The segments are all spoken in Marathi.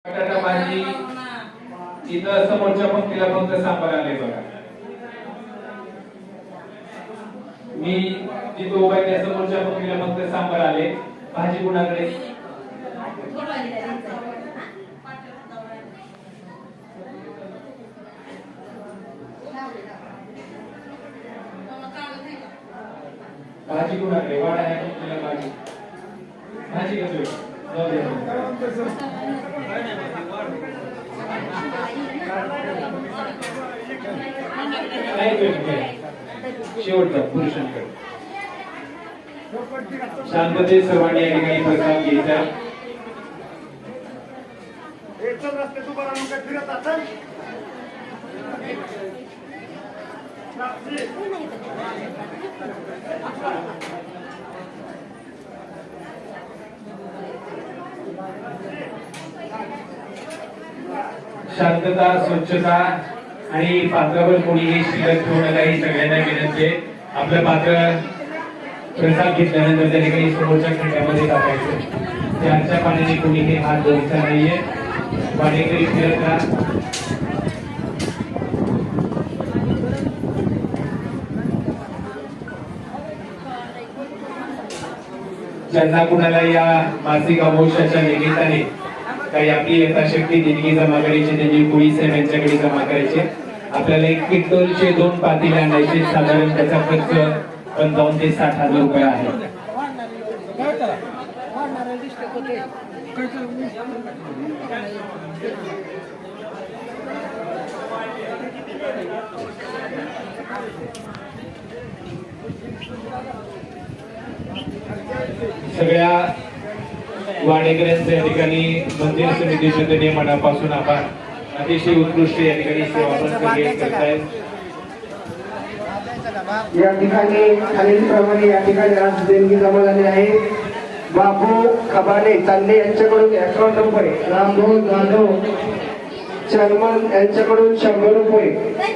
बटाटा भाजी इथं समोरच्या पंक्तीला फक्त सांबार आले बघा. मी जिथं उभा आहे त्या समोरच्या पंक्तीला फक्त सांबार आले. भाजी कुणाकडे? भाजी कुणाकडे? वाडा आहे पंक्तीला भाजी. भाजी कसं जाऊ दे. शेवटचा पुरुषांकडे शांततेत सर्वांनी या ठिकाणी प्रसाद घ्यायचा. शांतता, स्वच्छता आणि पात्रावर कोणीही शिल्लक ठेवू नका ही सगळ्यांना विनंती आहे. आपलं पात्र प्रसाद घेतल्यानंतर त्या ठिकाणी समोरच्या खड्ड्यामध्ये टाकायचं. चारच्या पाण्याने कोणीही हात धुवायचा नाहीये. वाडेकरी फिरत राहा. ज्यांना कुणाला या मासिक अमावस्याच्या निमित्ताने काही आपली यथाशक्ती देणगी जमा करायची, त्यांची कुळी साहेब यांच्याकडे जमा करायचे. आपल्याला 1 क्विंटलचे 2 पातेले आणायचे. साधारण त्याचा खर्च 55 ते 60,000 रुपये आहे. सगळ्या वाडेकऱ्यांचे या ठिकाणी मंदिर समितीच्या वतीने मनापासून आभार. अतिशय उत्कृष्ट या ठिकाणी सेवा करतायत. या ठिकाणी खालीलप्रमाणे या ठिकाणी आज देणगी जमा झाली आहे. बापू खबाले चांदे यांच्याकडून 51 रुपये, रामभाऊ जाधव चर्मन यांच्याकडून 100 रुपये,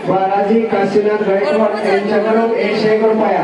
बालाजी काशीनाथ गायकवाड यांच्याकडून 101 रुपया.